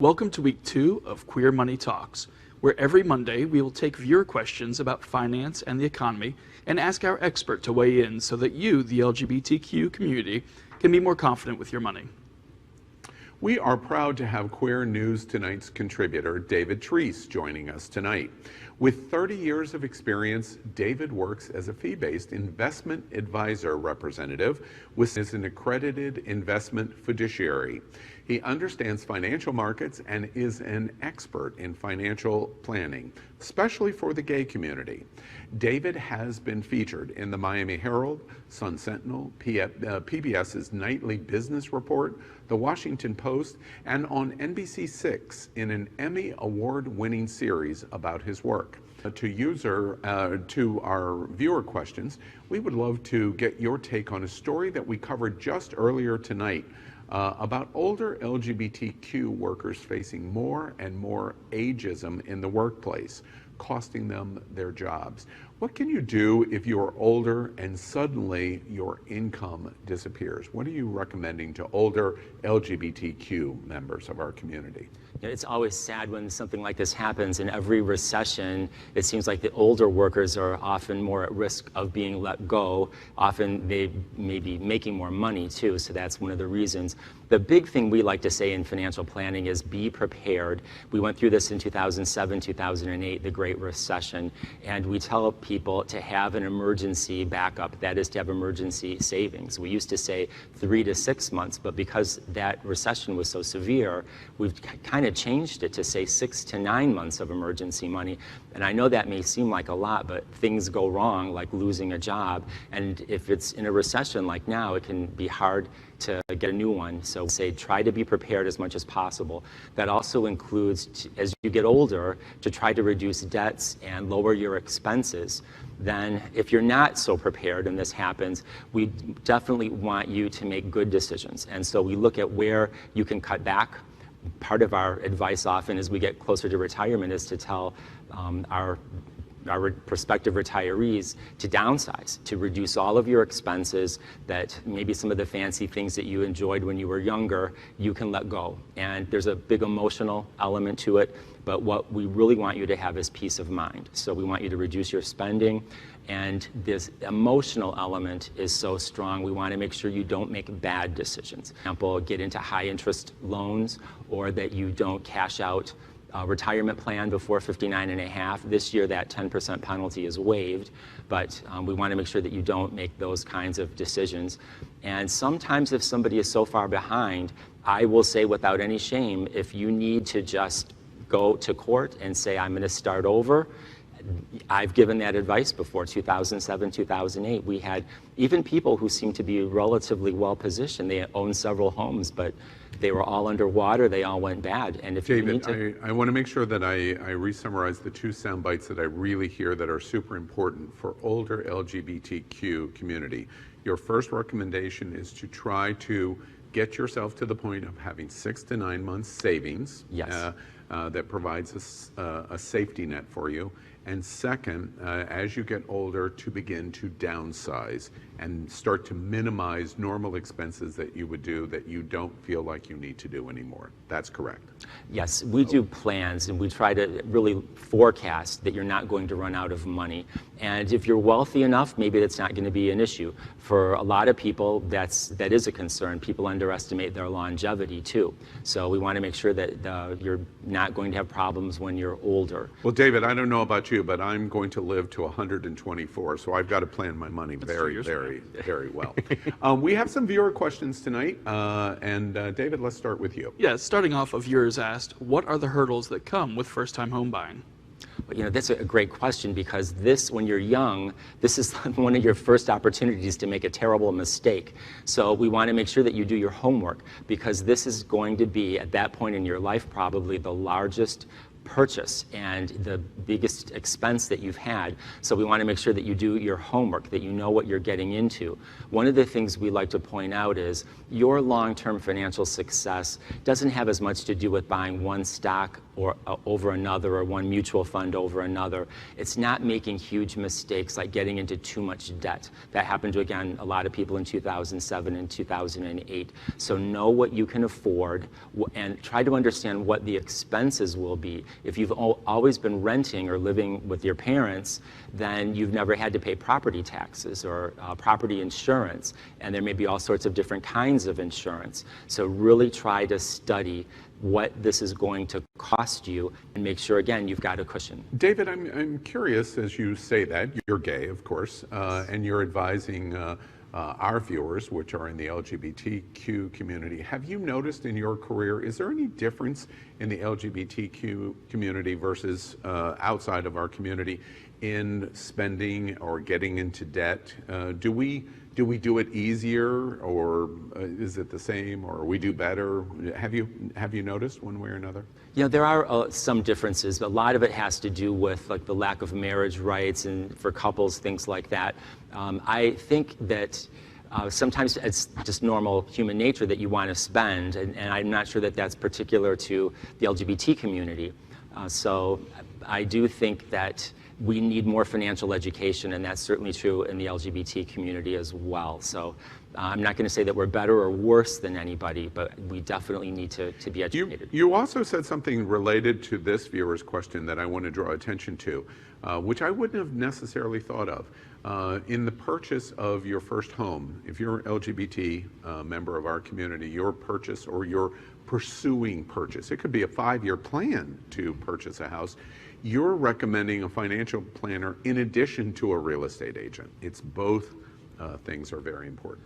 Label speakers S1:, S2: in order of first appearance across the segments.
S1: Welcome to week 2 of Queer Money Talks, where every Monday we will take viewer questions about finance and the economy and ask our expert to weigh in so that you, the LGBTQ community, can be more confident with your money.
S2: We are proud to have Queer News Tonight's contributor, David Treece, joining us tonight. With 30 years of experience, David works as a fee-based investment advisor representative with an accredited investment fiduciary. He understands financial markets and is an expert in financial planning, especially for the gay community. David has been featured in the Miami Herald, Sun Sentinel, PBS's Nightly Business Report, The Washington Post, and on NBC6 in an Emmy Award-winning series about his work. To our viewer questions, we would love to get your take on a story that we covered just earlier tonight about older LGBTQ workers facing more and more ageism in the workplace, costing them their jobs. What can you do if you're older and suddenly your income disappears? What are you recommending to older LGBTQ members of our community?
S3: It's always sad when something like this happens. In every recession, it seems like the older workers are often more at risk of being let go. Often they may be making more money too, so that's one of the reasons. The big thing we like to say in financial planning is be prepared. We went through this in 2007, 2008, the Great Recession, and we tell people to have an emergency backup, that is to have emergency savings. We used to say 3 to 6 months, but because that recession was so severe, we've kind of changed it to say 6 to 9 months of emergency money. And I know that may seem like a lot, but things go wrong, like losing a job. And if it's in a recession like now, it can be hard to get a new one. So say try to be prepared as much as possible. That also includes, as you get older, to try to reduce debts and lower your expenses. Then if you're not so prepared and this happens, we definitely want you to make good decisions. And so we look at where you can cut back. Part of our advice often as we get closer to retirement is to tell our prospective retirees to downsize, to reduce all of your expenses, that maybe some of the fancy things that you enjoyed when you were younger, you can let go. And there's a big emotional element to it, but what we really want you to have is peace of mind. So we want you to reduce your spending, and this emotional element is so strong. We want to make sure you don't make bad decisions. For example, get into high interest loans, or that you don't cash out retirement plan before 59 and a half. This year that 10% penalty is waived, but we want to make sure that you don't make those kinds of decisions. And sometimes if somebody is so far behind, I will say without any shame, if you need to just go to court and say, I'm going to start over, I've given that advice before, 2007, 2008. We had even people who seemed to be relatively well positioned. They owned several homes, but they were all underwater. They all went bad. And if
S2: David, I want to make sure that I re-summarize the 2 sound bites that I really hear that are super important for older LGBTQ community. Your first recommendation is to try to get yourself to the point of having 6 to 9 months savings.
S3: Yes.
S2: That provides a safety net for you. And second, as you get older, to begin to downsize and start to minimize normal expenses that you would do that you don't feel like you need to do anymore. That's correct.
S3: Yes, we do plans, and we try to really forecast that you're not going to run out of money. And if you're wealthy enough, maybe that's not going to be an issue. For a lot of people, that is a concern. People underestimate their longevity too. So we want to make sure that you're not going to have problems when you're older.
S2: Well, David, I don't know about you, but I'm going to live to 124, so I've got to plan my money very well. We have some viewer questions tonight, and David, let's start with you.
S1: Yeah, starting off, a viewers asked, what are the hurdles that come with first-time home buying?
S3: You know, that's a great question, because when you're young, this is one of your first opportunities to make a terrible mistake. So we want to make sure that you do your homework, because this is going to be, at that point in your life, probably the largest purchase and the biggest expense that you've had. So we want to make sure that you do your homework, that you know what you're getting into. One of the things we like to point out is your long-term financial success doesn't have as much to do with buying one stock or over another, or one mutual fund over another. It's not making huge mistakes like getting into too much debt. That happened to, again, a lot of people in 2007 and 2008. So know what you can afford and try to understand what the expenses will be. If you've always been renting or living with your parents, then you've never had to pay property taxes or property insurance, and there may be all sorts of different kinds of insurance. So really try to study what this is going to cost you and make sure, again, you've got a cushion.
S2: David, I'm curious, as you say that, you're gay, of course, and you're advising our viewers, which are in the LGBTQ community. Have you noticed in your career, is there any difference in the LGBTQ community versus outside of our community in spending or getting into debt? Do we do it easier, or is it the same, or we do better? Have you noticed one way or another?
S3: Yeah, there are some differences, but a lot of it has to do with like the lack of marriage rights and for couples, things like that. I think that sometimes it's just normal human nature that you want to spend, and I'm not sure that that's particular to the LGBT community. So I do think that we need more financial education, and that's certainly true in the LGBT community as well. So I'm not going to say that we're better or worse than anybody, but we definitely need to be educated.
S2: You also said something related to this viewer's question that I want to draw attention to, which I wouldn't have necessarily thought of. In the purchase of your first home, if you're an LGBT member of our community, your purchase or your pursuing purchase, it could be a 5-year plan to purchase a house, you're recommending a financial planner in addition to a real estate agent. It's both things are very important.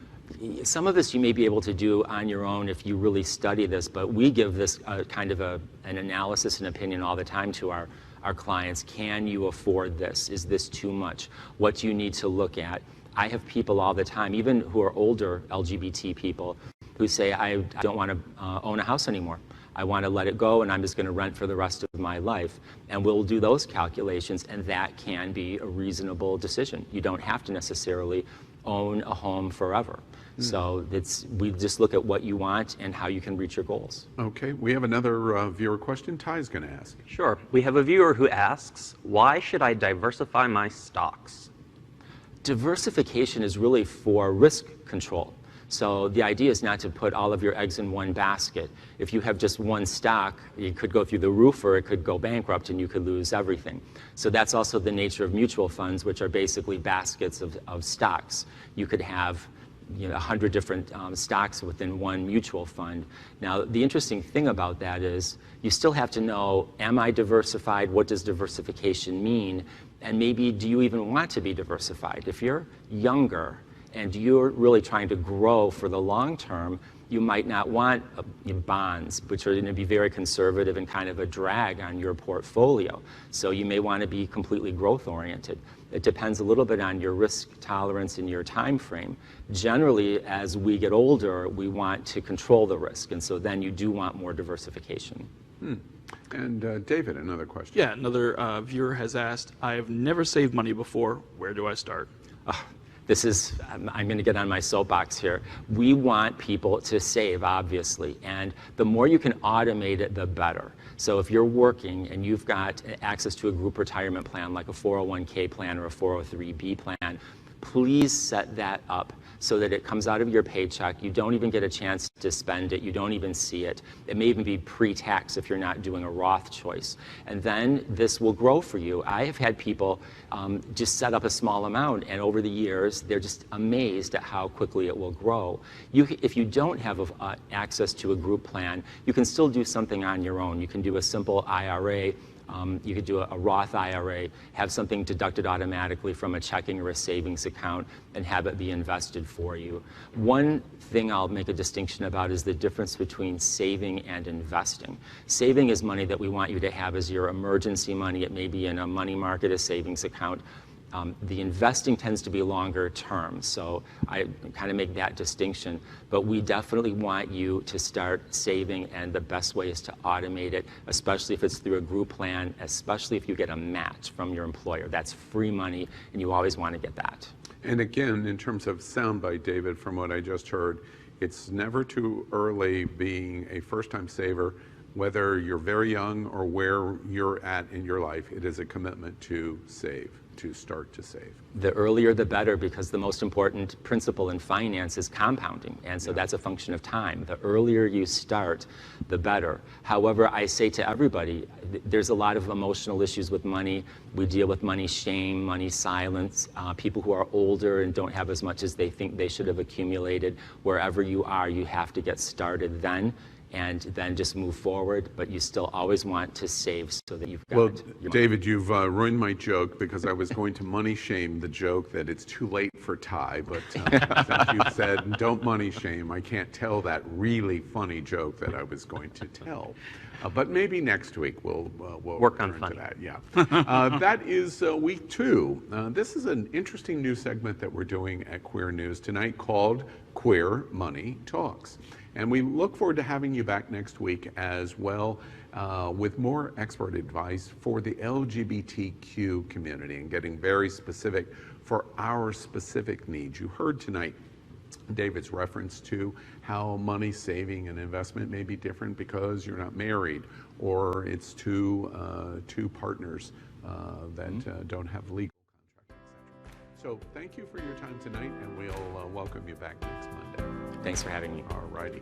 S3: Some of this you may be able to do on your own if you really study this, but we give this kind of an analysis and opinion all the time to our clients. Can you afford this? Is this too much? What do you need to look at? I have people all the time, even who are older LGBT people, who say, I don't want to own a house anymore. I want to let it go, and I'm just going to rent for the rest of my life. And we'll do those calculations, and that can be a reasonable decision. You don't have to necessarily own a home forever. So we just look at what you want and how you can reach your goals.
S2: Okay, we have another viewer question. Ty's going to ask.
S4: Sure. We have a viewer who asks, why should I diversify my stocks?
S3: Diversification is really for risk control. So the idea is not to put all of your eggs in one basket. If you have just one stock, it could go through the roof or it could go bankrupt and you could lose everything. So that's also the nature of mutual funds, which are basically baskets of stocks. You could have 100 different stocks within one mutual fund. Now, the interesting thing about that is you still have to know, am I diversified? What does diversification mean? And maybe, do you even want to be diversified? If you're younger and you're really trying to grow for the long term, you might not want bonds, which are going to be very conservative and kind of a drag on your portfolio. So you may want to be completely growth oriented. It depends a little bit on your risk tolerance and your time frame. Generally, as we get older, we want to control the risk, and so then you do want more diversification.
S2: And David, another question.
S1: Yeah, another viewer has asked, I have never saved money before. Where do I start?
S3: This is, I'm going to get on my soapbox here. We want people to save, obviously, and the more you can automate it, the better. So if you're working and you've got access to a group retirement plan, like a 401k plan or a 403b plan, please set that up so that it comes out of your paycheck. You don't even get a chance to spend it. You don't even see it. It may even be pre-tax if you're not doing a Roth choice. And then this will grow for you. I have had people just set up a small amount, and over the years, they're just amazed at how quickly it will grow. If you don't have access to a group plan, you can still do something on your own. You can do a simple IRA. You could do a Roth IRA, have something deducted automatically from a checking or a savings account, and have it be invested for you. One thing I'll make a distinction about is the difference between saving and investing. Saving is money that we want you to have as your emergency money. It may be in a money market, a savings account. The investing tends to be longer term, so I kind of make that distinction. But we definitely want you to start saving, and the best way is to automate it, especially if it's through a group plan, especially if you get a match from your employer. That's free money, and you always want to get that.
S2: And again, in terms of soundbite, David, from what I just heard, it's never too early being a first-time saver. Whether you're very young or where you're at in your life, it is a commitment to save, to start to save.
S3: The earlier the better, because the most important principle in finance is compounding, and so that's a function of time. The earlier you start, the better. However, I say to everybody, there's a lot of emotional issues with money. We deal with money shame, money silence, people who are older and don't have as much as they think they should have accumulated. Wherever you are, you have to get started then, and then just move forward, but you still always want to save so that you've got
S2: Well,
S3: your
S2: David, you've ruined my joke, because I was going to money shame the joke that it's too late for Ty, but since you said don't money shame, I can't tell that really funny joke that I was going to tell. But maybe next week we'll
S4: Work on
S2: return to
S4: funny.
S2: that. Yeah, that is week 2. This is an interesting new segment that we're doing at Queer News tonight called Queer Money Talks. And we look forward to having you back next week as well with more expert advice for the LGBTQ community and getting very specific for our specific needs. You heard tonight David's reference to how money saving and investment may be different because you're not married, or it's two partners that don't have legal contracts, etc. So thank you for your time tonight, and we'll welcome you back next Monday.
S3: Thanks for having me.
S2: All righty.